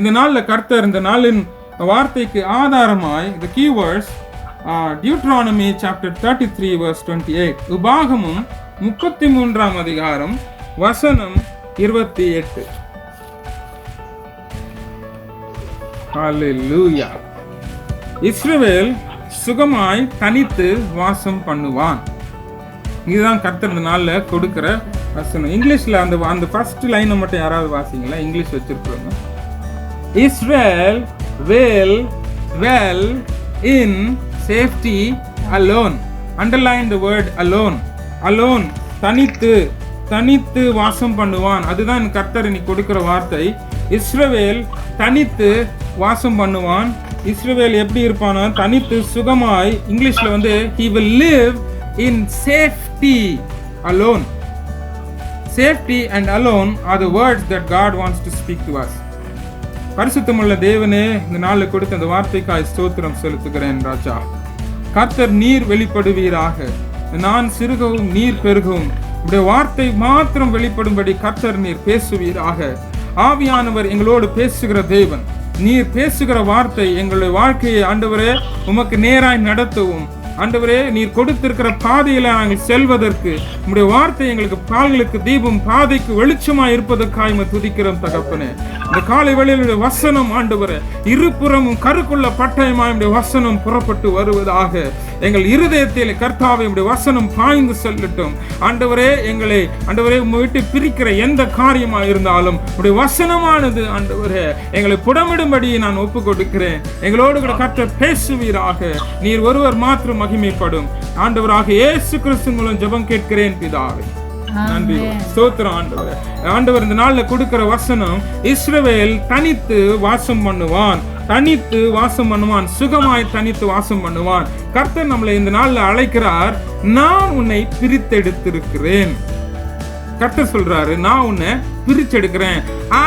இந்த நாளில் கர்த்தர் இந்த நாளின் வார்த்தைக்கு ஆதாரமாய் இந்த கீவேர்ட்ஸ் டியூட்ரானமி சாப்டர் 33 verse 28, உபாகமும் 33ஆம் அதிகாரம் வசனம் 28. ஹல்லேலூயா. இஸ்ரவேல் சுகமாய் தனித்து வாசம் பண்ணுவான். இதுதான் கர்த்தர் இந்த நாளில் கொடுக்கிற வசனம். இங்கிலீஷ்ல அந்த ஃபர்ஸ்ட் லைனை மட்டும் யாராவது வாசிங்களா? இங்கிலீஷ் வச்சிருக்கிறோங்க. Israel will dwell in safety alone. Underline the word alone. Alone, தனித்து வாசம் பண்ணுவான். அதுதான் கர்த்தர் இன்னைக்கு கொடுக்கிற வார்த்தை. இஸ்ரவேல் தனித்து வாசம் பண்ணுவான். இஸ்ரவேல் எப்படி இருப்பானா? தனித்து சுகமாய். இங்கிலீஷ்ல he will live in safety alone. Safety and alone are the words that God wants to speak to us. பரிசுத்தமுள்ள தேவனே, இந்த நாளில் கொடுத்த அந்த வார்த்தைக்காய் ஸ்தோத்திரம் செலுத்துகிறேன் ராஜா. கர்த்தர் நீர் வெளிப்படுவீராக, நான் சிறுகவும் நீர் பெருகவும், உடைய வார்த்தை மாத்திரம் வெளிப்படும்படி கர்த்தர் நீர் பேசுவீராக. ஆவியானவர் எங்களோடு பேசுகிற தேவன், நீர் பேசுகிற வார்த்தை எங்களுடைய வாழ்க்கையை ஆண்டவரே உமக்கு நேராய் நடத்தவும், ஆண்டவரே நீர் கொடுத்திருக்கிற பாதையில நாங்கள் செல்வதற்கு உம்முடைய வார்த்தை எங்களுக்கு கால்களுக்கு தீபம் பாதைக்கு வெளிச்சமாய் இருப்பதற்காக துதிக்கிறோம் தகப்பனே. இந்த காலை வேளையிலுடைய வசனம் ஆண்டவரே இருபுறமும் கருக்குள்ள பட்டயமாய் உம்முடைய வசனம் புறப்பட்டு வருவதாக. எங்கள் இருதயத்தில் கர்த்தாவே உம்முடைய வசனம் பாய்ந்து செல்லட்டும். ஆண்டவரே எங்களை ஆண்டவரே உம்மை விட்டு பிரிக்கிற எந்த காரியமா இருந்தாலும் உம்முடைய வசனமானது ஆண்டவரே எங்களை புடமிடும்படி நான் ஒப்பு கொடுக்கிறேன். எங்களோடு கூட கர்த்தர் பேசுவீராக. நீர் ஒருவர் மாத்திரம் மகிமைப்படும். ஆண்டவராக இயேசு கிறிஸ்து மூலம் ஜெபம் கேட்கிறேன் பிதாவே. நன்றி ஸ்தோத்திரம் ஆண்டவரே. ஆண்டவர் இந்த நாள்ல கொடுக்கிற வசனம், இஸ்ரவேல் தனித்து வாசம் பண்ணுவான், சுகமாய் தனித்து வாசம் பண்ணுவான். கர்த்தர் நம்மளை இந்த நாள்ல அழைக்கிறார். நான் உன்னை பிரித்தெடுத்திருக்கிறேன். கர்த்தர் சொல்றாரு, நான் உன்னை பிரிச்செடுக்கிறேன்.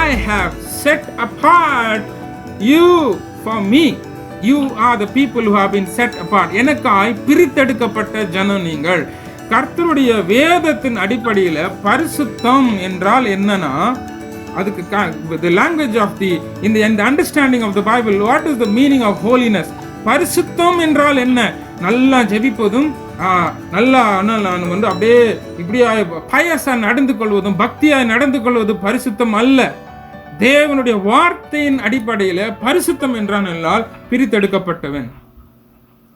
I have set apart you for me. You are the people who have been set apart. எனக்காய் பிரித்தெடுக்கப்பட்ட ஜனம் நீங்கள். கர்த்தருடைய வேதத்தின் அடிப்படையில் பரிசுத்தம் என்றால் என்னன்னா, அதுக்கு the language of the in the understanding of the Bible, what is the meaning of holiness? பரிசுத்தம் என்றால் என்ன? நல்லா ஜெபிப்பதும், நல்லா நான் அப்படியே இப்படியா பயசா நடந்து கொள்வதும், பக்தியாய் நடந்து கொள்வது பரிசுத்தம் அல்ல. தேவனுடைய வார்த்தையின் அடிப்படையில பரிசுத்தம் என்றால் பிரித்தெடுக்கப்பட்டவன்.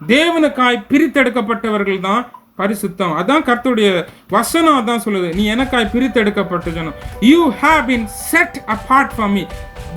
தேவனுக்காய் பிரித்தெடுக்கப்பட்டவர்கள் தான் பரிசுத்தம். அதான் கர்த்தருடைய வசனம் அதான் சொல்லுது, நீ எனக்காய் பிரித்தெடுக்கப்பட்ட ஜனம். You have been set apart for me.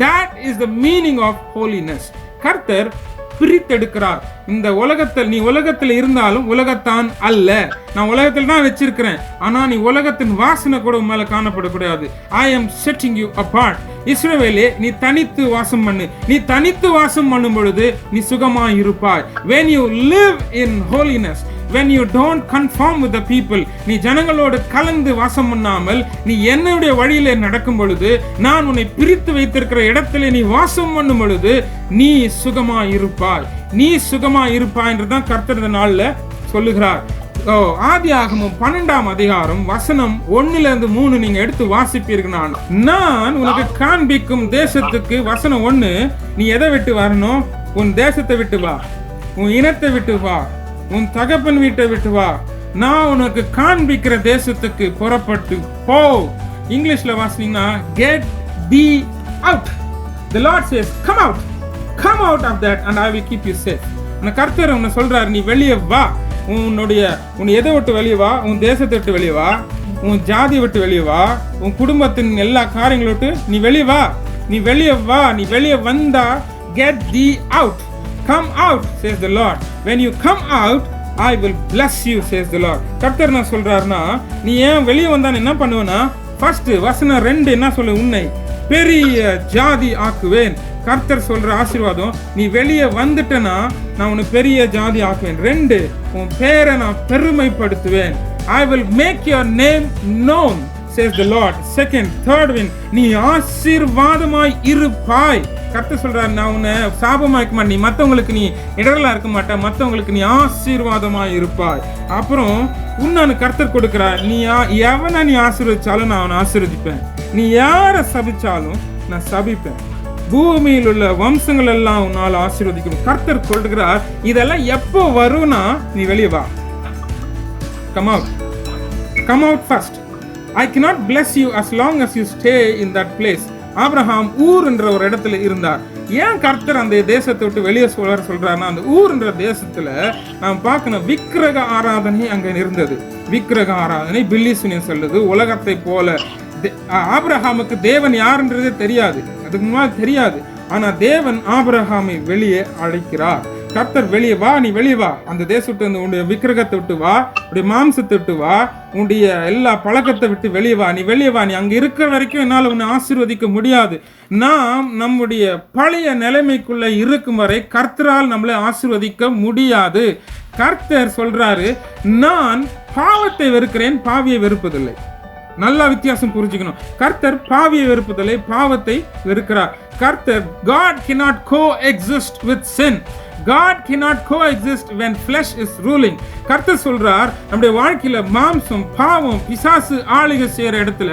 That is the meaning of holiness. கர்த்தர் பிரித்தெடுக்கிறார். இந்த உலகத்தில் நீ உலகத்தில் இருந்தாலும் உலகத்தான் அல்ல. நான் உலகத்தில் தான் வச்சிருக்கிறேன், ஆனா நீ உலகத்தின் வாசனை கூட மேல காணப்படக்கூடாது. I am setting you apart. இஸ்ரவேலே, நீ தனித்து வாசம் பண்ணு. நீ தனித்து வாசம் பண்ணும் பொழுது நீ சுகமாய் இருப்பாய். When you live in holiness, when you don't conform with the people, நீ ஜனங்களோடு கலந்து வாசம் பண்ணாமல் நீ என்னுடைய வழியிலே நடக்கும் பொழுது, நான் உன்னை பிரித்து வைத்திருக்கிற இடத்திலே நீ வாசம் பண்ணும் பொழுது நீ சுகமாய் இருப்பாய். நீ சுகமாய் இருப்பாய் என்றுதான் கர்த்தர் இந்த நாள்ல சொல்லுகிறார். ஆதியாகமம் 12ஆம் அதிகாரம் வசனம் 1-3 நீங்க எடுத்து வாசிப்பீர்கள். நான் உனக்கு காண்பிக்கும் தேசத்துக்கு, வசனம் 1, நீ எதை விட்டு வரணும்? உன் தேசத்தை விட்டு வா, உன் இனத்தை விட்டு வா, உன் தகப்பன் வீட்டை விட்டு வா. நான் உனக்கு காண்பிக்கிற தேசத்துக்கு புறப்பட்டு போ. இங்கிலீஷ்ல வாசிங்கன்னா get thee out. The Lord says come out of that and I will keep you safe. உன்னை கர்த்தர் உன்னை சொல்றாரு, நீ வெளியே வா. உன் எதை விட்டு வெளியே வா? உன் தேசத்தை விட்டு வெளியே வா, உன் ஜாதி விட்டு வெளியே வா, உன் குடும்பத்தின் எல்லா காரியங்களை விட்டு நீ வெளியே வா. நீ வெளியே வா. நீ வெளியே வந்தா get thee out. Come out, says the Lord. When you come out, I will bless you, says the Lord. கர்த்தர் என்ன சொல்றாருன்னா, நீ ஏன் வெளியே வந்தான் என்ன பண்ணுவேன்னா, ஃபர்ஸ்ட் வசனம் 2 என்ன சொல்லு? உன்னை பெரிய ஜாதி ஆக்குவேன். கர்த்தர் சொல்ற ஆசீர்வாதம், நீ வெளியே வந்துட்டனா நான் உன்னை பெரிய ஜாதி ஆக்குவேன். 2, உன் பேரை நான் பெருமைப்படுத்துவேன். I will make your name known, says the Lord. Second, third win, நீ ஆசீர்வாதமாய் இருப்பாய். கர்த்தர் சொல்றாரு, நான் உன்னை சாபமாக்க மாட்டேன், நீ மற்றவங்களுக்கு நீ இடரலா இருக்க மாட்டேன், மற்றவங்களுக்கு நீ ஆசீர்வாதமாய் இருப்பாய். அப்புறம் உன்னானு கர்த்தர் கொடுக்கிறார், நீ எவனை நீ ஆசீர்வதிச்சாலும் நான் அவனை ஆசீர்வதிப்பேன், நீ யாரை சபிச்சாலும் நான் சபிப்பேன். பூமியில் உள்ள வம்சங்கள் எல்லாம் உன்னால் ஆசீர்வதிக்கும். கர்த்தர் சொல்கிறார், இதெல்லாம் எப்போ வரும்னா நீ வெளியே வா. Come out first. I cannot bless you as long as you stay in that place. Abraham ஊர் என்ற ஒரு இடத்துல இருந்தார். ஏன் கர்த்தர் அந்த தேசத்தை விட்டு வெளியே சொல்றாருன்னா, அந்த ஊர் என்ற தேசத்துல நாம் பார்க்கணும், விக்கிரக ஆராதனை அங்க இருந்தது. விக்கிரக ஆராதனை பில்லிசுனியம் சொல்லுது. உலகத்தை போல ஆபிரகாமுக்கு தேவன் யாருன்றதே தெரியாது, அதுக்கு முன்னாடி தெரியாது. ஆனா தேவன் ஆபிரகாமை வெளியே அழைக்கிறார். கர்த்தர் வெளியே வா, நீ வெளியே வா, அந்த தேசத்தை உன்னுடைய விக்கிரகத்தை விட்டு வா, உன்னுடைய மாம்சத்தை விட்டு வா, உன்னுடைய எல்லா பழக்கத்தை விட்டு வெளியே வா, நீ வெளியே வா, நீ அங்க இருக்கிற வரைக்கும் என்னால் உன்னை ஆசீர்வதிக்க முடியாது. நாம் நம்முடைய பழைய நிலைமைக்குள்ள இருக்கும் வரை கர்த்தரால் நம்மளை ஆசீர்வதிக்க முடியாது. கர்த்தர் சொல்றாரு, நான் பாவத்தை வெறுக்கிறேன், பாவியை வெறுப்பதில்லை. நல்லா வித்தியாசம் புரிஞ்சுக்கணும். கர்த்தர் பாவியை வெறுப்பதில்லை, பாவத்தை வெறுக்கிறார். கர்த்தர் God cannot coexist with sin. God cannot coexist when flesh is ruling. கர்த்தர் சொல்றார், நம்முடைய வாழ்க்கையில மாம்சம், பாவம், பிசாசு ஆளுகை செய்யற இடத்துல,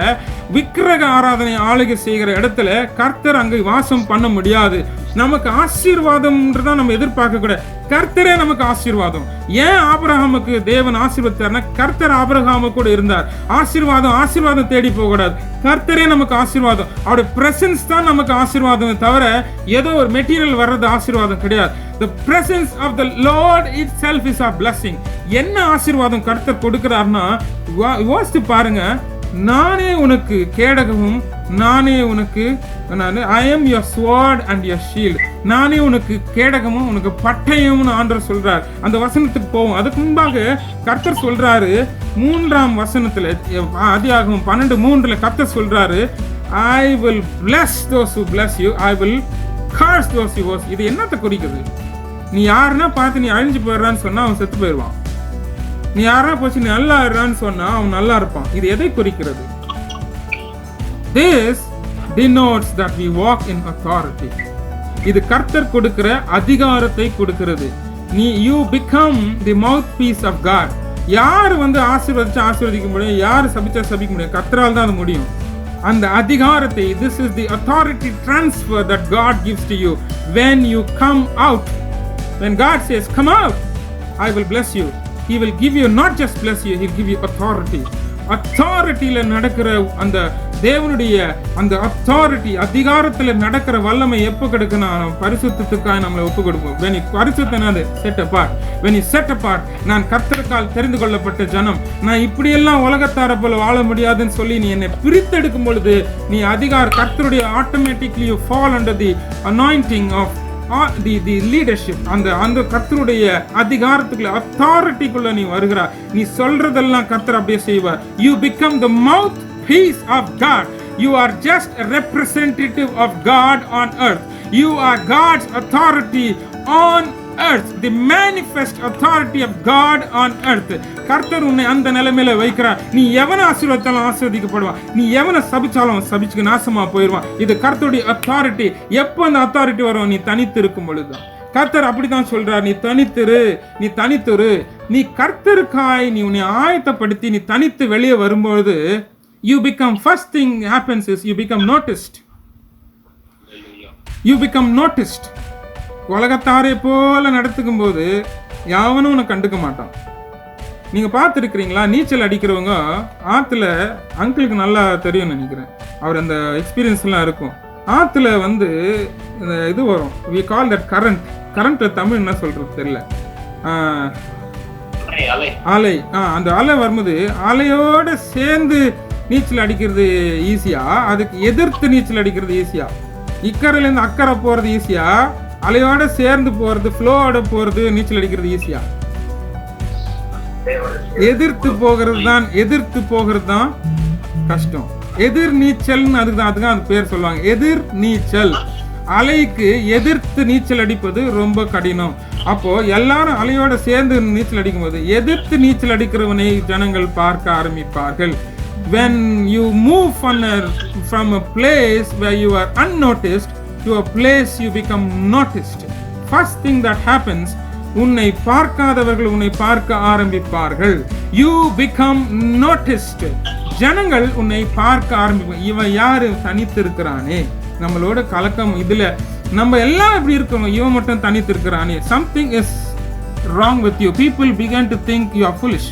விக்கிரக ஆராதனை ஆளுகை செய்கிற இடத்துல கர்த்தர் அங்க வாசம் பண்ண முடியாது. நமக்கு ஆசீர்வாதம்ன்றதான் நம்ம எதிர்பார்க்க கூட. கர்த்தரே நமக்கு ஆசீர்வாதம். ஏன் ஆபிரகாமுக்கு தேவன் ஆசீர்வதித்தார்னா, கர்த்தர் ஆபிரகாமு கூட இருந்தார். ஆசீர்வாதம் தேடி போக கூடாது. கர்த்தரே நமக்கு ஆசீர்வாதம். அவருடைய பிரசன்ஸ் தான் நமக்கு ஆசீர்வாதம் தவிர ஏதோ ஒரு மெட்டீரியல் வர்றது ஆசீர்வாதம் கிடையாது. The presence of the Lord itself is a blessing. என்ன ஆசீர்வாதம் கர்த்தர் கொடுக்கிறார்னா, யோசித்து பாருங்க, நானே உனக்கு கேடகமும், நானே உனக்கு I am your sword and your shield. நானே உனக்கு கேடகமும் உனக்கு பட்டயம்னு ஆண்டவர் சொல்றார். அந்த வசனத்துக்கு போவோம். அதுக்கு முன்பாக கர்த்தர் சொல்றாரு 3ஆம் வசனத்துல, ஆதியாகமம் 12:3 கர்த்தர் சொல்றாரு, I will bless those who bless you, I will curse those who curse. இது என்னத்தை குறிக்குது? நீ யாருன்னா பார்த்து நீ அழிஞ்சு போயிடுறான்னு சொன்னா அவன் செத்து போயிடுவான். நீ யாரா போச்சு நீ நல்லா இருறான்னு சொன்னா அவன் நல்லா இருப்பான். இது எதை குறிக்கிறது? This denotes that we walk in authority. இது கர்த்தர் கொடுக்கிற அதிகாரத்தை கொடுக்கிறது. you become the mouthpiece of God. யார் ஆசீர்வதிக்க முடியும், யார் சபிக்க முடியும்? கர்த்தரால் தான் அது முடியும். அந்த அதிகாரத்தை, this is the authority transfer that God gives to you when you come out. When God says come out, I will bless you, he will give you, not just bless you, he will give you authority. authorityல நடக்கிற அந்த தேவனுடைய அந்த authority அதிகாரத்துல நடக்கிற வல்லமை எப்போ கிடைக்குன்னா, பரிசுத்தத்துக்காக நம்மளை ஒப்பு கொடுப்போம். when you பரிசுத்தனாது set apart, when you set apart, நான் கர்த்தருக்கால் தெரிந்து கொள்ளப்பட்ட ஜனம், நான் இப்படியெல்லாம் உலகத்தார போல வாழ முடியாதுன்னு சொல்லி நீ என்னை பிரித்தெடுக்கும் பொழுது நீ கர்த்தருடைய automatically you fall under the anointing of the leadership. அந்த கர்த்தருடைய அதிகாரத்துக்குள்ள அத்தாரிட்டிக்குள்ள நீ வருகிறாய். நீ சொல்றதெல்லாம் கர்த்தர் அப்படியே செய்வார். You become the mouthpiece of God. You are just a representative of God on earth. You are God's authority on earth, the manifest authority of God on earth. கர்த்தர் உன்னை அந்த நிலைமையில வைக்கிறார். நீ எவனை ஆசீர்வதித்தாலும் ஆசீர்வதிக்கப்படுவான், நீ எவனை சபிச்சாலும் சபிச்சுக்கு நாசமா போயிடுவான். இது கர்த்தருடைய அத்தாரிட்டி. எப்போ அந்த அத்தாரிட்டி வரும்? நீ தனித்து இருக்கும் பொழுதுதான். கர்த்தர் அப்படித்தான் சொல்றார், நீ தனித்துரு. நீ கர்த்தருக்காய் நீ உன்னை ஆயத்தப்படுத்தி நீ தனித்து வெளியே வரும்பொழுது you become, first thing happens is you become noticed. உலகத்தாரை போல நடத்துக்கும் போது யாவனும் உன்னை கண்டுக்க மாட்டான். நீங்க பார்த்துருக்கிறீங்களா, நீச்சல் அடிக்கிறவங்க ஆத்துல, அங்கிளுக்கு நல்லா தெரியும் நினைக்கிறேன், அவர் அந்த எக்ஸ்பீரியன்ஸ் எல்லாம் இருக்கும். ஆத்துல இந்த இது வரும், we call that current Tamil என்ன சொல்றது தெரியல, அலை. அந்த அலை வரும்போது அலையோட சேர்ந்து நீச்சல் அடிக்கிறது ஈஸியா, அதுக்கு எதிர்த்து நீச்சல் அடிக்கிறது ஈஸியா? இக்கரையிலேருந்து அக்கறை போறது ஈஸியா, அலையோட சேர்ந்து போறது, ஃப்ளோவோட போறது, நீச்சல் அடிக்கிறது ஈஸியா? எதிர்த்து போகிறது தான் கஷ்டம். எதிர் நீச்சல்னு அதுதான் அது பேர் சொல்லுவாங்க, எதிர் நீச்சல். அலைக்கு எதிர்த்து நீச்சல் அடிப்பது ரொம்ப கடினம். அப்போ எல்லாரும் அலையோட சேர்ந்து நீச்சல் அடிக்கும் போது எதிர்த்து நீச்சல் அடிக்கிறவனை ஜனங்கள் பார்க்க ஆரம்பிப்பார்கள். When you move from a place where you are unnoticed to a place you become noticed, first thing that happens, உன்னை பார்க்காதவர்கள் உன்னை பார்க்க ஆரம்பிப்பார்கள். You become noticed. ஜனங்கள் உன்னை பார்க்க ஆரம்பிப்பாங்க. இவன் யாரு? தனித்து இருக்கிறானே, நம்மளோட கலக்கம் இதுல நம்ம எல்லாம் எப்படி இருக்கோம், இவன் மட்டும் தனித்து இருக்கிறானே, something is wrong with you. People begin to think you are foolish.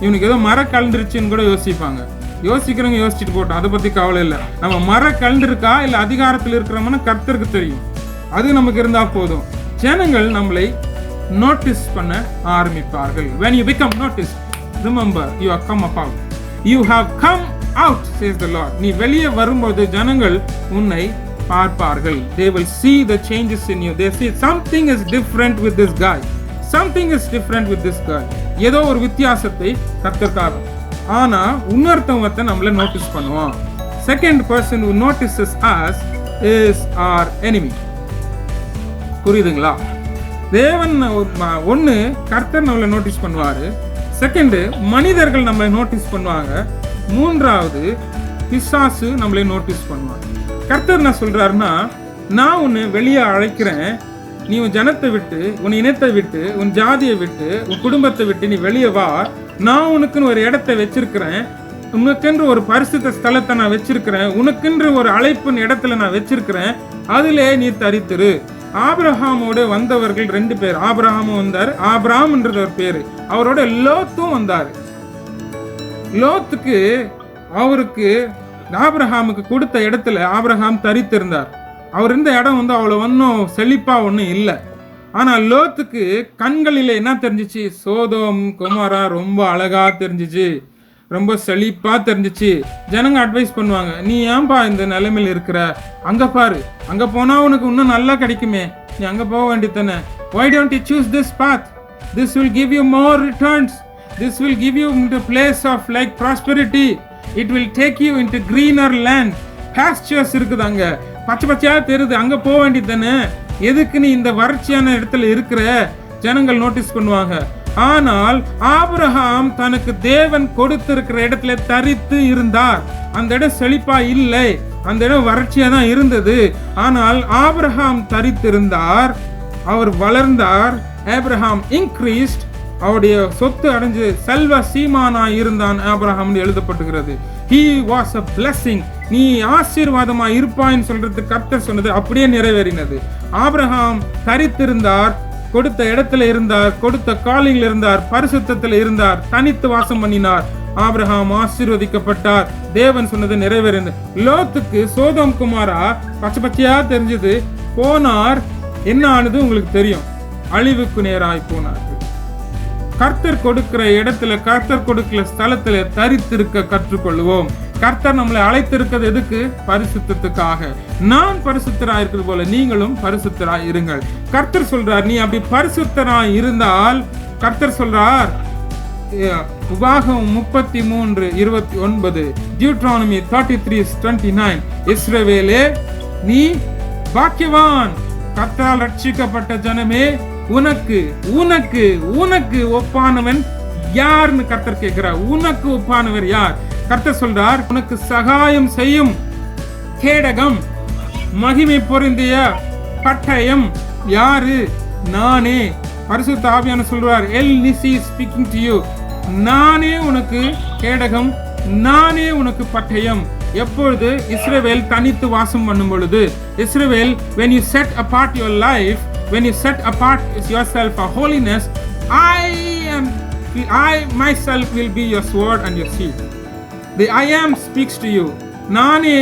இவனுக்கு ஏதோ மர கலந்துருச்சுன்னு கூட யோசிப்பாங்க. யோசிக்கிறவங்க யோசிச்சுட்டு போட்டோம், அதை பத்தி கவலை இல்லை. நம்ம மர கலந்துருக்கா இல்ல அதிகாரத்தில் இருக்கிறோம்னா கர்த்தருக்கு தெரியும். அது நமக்கு இருந்தா போதும். ஜனங்கள் நம்மளை நோட்டீஸ் பண்ண ஆரம்பிப்பார்கள். when you become noticed, remember you have come out. you have come out, says the Lord. நீ வெளியே வரும்போது ஜனங்கள் உன்னை பார்ப்பார்கள். they will see the changes in you. they see something is different with this guy, something is different with this girl. ஏதோ ஒரு வித்தியாசத்தை கர்த்தர்க்காக. ஆனா இன்னொருத்தவங்க நம்மள நோட்டீஸ் பண்ணுவான். second person who notices us is our enemy. புரியுதுங்களா? தேவன் ஒன்னு கர்த்தர் நம்மளை நோட்டீஸ் பண்ணுவாரு, செகண்ட் மனிதர்கள் நம்மளை நோட்டீஸ் பண்ணுவாங்க, மூன்றாவது பிசாசு நம்மளை நோட்டீஸ் பண்ணுவாங்க. கர்த்தர் என்ன சொல்றாருன்னா, நான் உன்னை வெளியே அழைக்கிறேன், நீ உன் ஜனத்தை விட்டு, உன் இனத்தை விட்டு, உன் ஜாதியை விட்டு, உன் குடும்பத்தை விட்டு நீ வெளியே வா. நான் உனக்குன்னு ஒரு இடத்தை வச்சிருக்கிறேன், உனக்கென்று ஒரு பரிசுத்த ஸ்தலத்தை நான் வச்சிருக்கிறேன், உனக்கென்று ஒரு அழைப்பின் இடத்துல நான் வச்சிருக்கிறேன், அதிலே நீ தரித்திரு. ஆபிரகாமோடு வந்தவர்கள் 2 பேர். ஆபிரகாமும் வந்தார், ஆபிரகாம்ன்றது ஒரு பேரு. அவரோட லோத்தும் வந்தார். லோத்துக்கு அவருக்கு ஆபிரகாமுக்கு கொடுத்த இடத்துல ஆபிரகாம் தரித்திருந்தார். அவர் இருந்த இடம் அவ்வளவு ஒன்றும் செழிப்பா ஒன்றும் இல்லை. ஆனா லோத்துக்கு கண்களில் என்ன தெரிஞ்சிச்சு? சோதோம் குமாரா ரொம்ப அழகா தெரிஞ்சிச்சு, ரொம்ப செழிப்பா தெரிஞ்சிச்சு. ஜனங்க அட்வைஸ் பண்ணுவாங்க, நீ ஏன்பா இந்த நிலைமையில இருக்கிற, அங்க பாரு, அங்க போனா உனக்கு இன்னும் நல்லா கிடைக்குமே, நீ அங்க போக வேண்டியதானே. why don't you choose this path? this will give you more returns. this will give you into place of like prosperity. it will take you into greener land. pastures இருக்குது, அங்க பச்சை பச்சையா தெரியுது, அங்க போக வேண்டியதானே. எதுக்கு நீ இந்த வறட்சியான இடத்துல இருக்கிற? ஜனங்கள் நோட்டீஸ் பண்ணுவாங்க. ஆனால் ஆபிரகாம் தனக்கு தேவன் கொடுத்திருக்கிற இடத்துல தரித்து இருந்தார். அந்த இடம் செழிப்பா இல்லை, அந்த இடம் வறட்சியா தான் இருந்தது. ஆனால் ஆபிரகாம் தரித்திருந்தார், அவர் வளர்ந்தார். ஆபிரகாம் இன்க்ரீஸ்ட், அவருடைய சொத்து அடைஞ்சு செல்வ சீமானா இருந்தான் Abraham எழுதப்பட்டுகிறது. he was a blessing. நீ ஆசீர்வாதமா இருப்பான்னு சொல்றது கர்த்தர் சொன்னது அப்படியே நிறைவேறினது. ஆபிரகாம் தரித்திருந்தார், கொடுத்த இடத்துல இருந்தார், கொடுத்த காலிங்ல இருந்தார், பரிசுத்தத்தில் இருந்தார், தனித்து வாசம் பண்ணினார். ஆபிரகாம் ஆசீர்வதிக்கப்பட்டார், தேவன் சொன்னது நிறைவேறினது. லோத்துக்கு சோதோம் குமாரா பச்சை பச்சையா தெரிஞ்சது, போனார், என்ன ஆனது உங்களுக்கு தெரியும், அழிவுக்கு நேராய் போனார். கர்த்தர் கொடுக்கிற இடத்துல, கர்த்தர் கொடுக்கிற ஸ்தலத்துல தரித்திருக்க கற்றுக்கொள்வோம். கர்த்தர் நம்மளை அழைத்திருக்கிறது எதுக்கு? பரிசுத்தத்துக்காக. நான் பரிசுத்தராய் இருக்கிறது போல நீங்களும் பரிசுத்தராய் இருங்கள். கர்த்தர் சொல்றார், நீ அப்படி பரிசுத்தராய் இருந்தால், கர்த்தர் சொல்றார், உபாகமம் 33:29, டியூட்ரானமி 33:29, இஸ்ரவேலே நீ பாக்கியவான், கர்த்தரால் ரட்சிக்கப்பட்ட ஜனமே, உனக்கு உனக்கு உனக்கு ஒப்பானவன் யார்னு கர்த்தர் கேட்கிறார். உனக்கு ஒப்பானவர் யார்? கர்த்தர் சொல்றார், உனக்கு சகாயம் செய்யும் கேடகம், மகிமை பொருந்திய பட்டயம் யாரு? நானே. பரிசுத்த ஆவியானவர் சொல்றார், எல் நிசி ஸ்பீக்கிங் டு யூ, நானே உனக்கு கேடகம், நானே உனக்கு பட்டயம். எப்பொழுது? இஸ்ரவேல் தனித்து வாசம் பண்ணும் பொழுது. இஸ்ரவேல், when you set apart your life, when you set apart yourself for holiness, I myself will be your sword and your shield. The I am speaks to you. நானே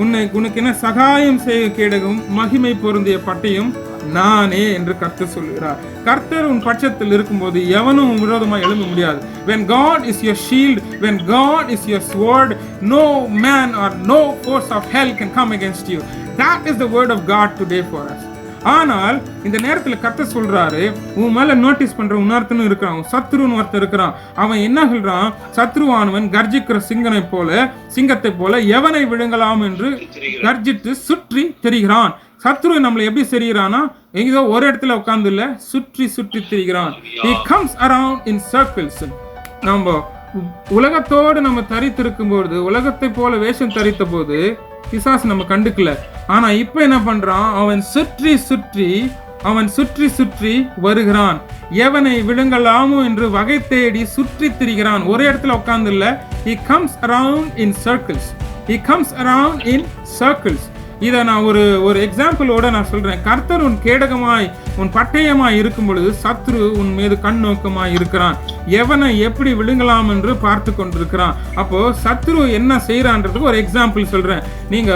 உனக்கு என்ன சகாயம் செய்ய கேடகம், மகிமை பொருந்திய பட்டயம் நானே என்று கர்த்தர் சொல்கிறார். கர்த்தர் உன் பட்சத்தில் இருக்கும்போது எவனும் விரோதமாக எழும்ப முடியாது. when God is your shield, when God is your sword, no man or no force of hell can come against you. That is the word of God today for us. ஆனால் இந்த நேரத்தில் கர்த்தர் சொல்றாரு, உன் மேல நோட்டீஸ் பண்ற இன்னொருத்தனும் இருக்கிறான், சத்ருன்னு ஒருத்தர் இருக்கிறான். அவன் என்ன சொல்றான்? சத்ருவானவன் கர்ஜிக்கிற சிங்கத்தை போல எவனை விழுங்கலாம் என்று கர்ஜித்து சுற்றி திரிகிறான். சத்ரு நம்மளை எப்படி தெரிகிறானா? எங்கேயோ ஒரு இடத்துல உட்கார்ந்து இல்ல, சுற்றி சுற்றி திரிகிறான். he comes around in circles. நம்ம உலகத்தோடு நம்ம தரித்திருக்கும் போது, உலகத்தை போல வேஷம் தரித்த போது பிசாசு நம்ம கண்டுக்கல. ஆனா இப்ப என்ன பண்றான்? அவன் சுற்றி சுற்றி வருகிறான். எவனை விழுங்கலாமோ என்று வகை தேடி சுற்றி திரிகிறான். ஒரே இடத்துல உட்கார்ந்து இல்ல. he comes around in circles. he comes around in circles. இதை நான் ஒரு எக்ஸாம்பிளோட நான் சொல்றேன். கர்த்தர் உன் கேடகமாய் உன் பட்டயமாய் இருக்கும் பொழுது சத்ரு உன் மீது கண்ணோக்கமாய் இருக்கிறான். எவனை எப்படி விழுங்கலாம் என்று பார்த்து கொண்டிருக்கிறான். அப்போ சத்ரு என்ன செய்யறான்றதுக்கு ஒரு எக்ஸாம்பிள் சொல்றேன். நீங்க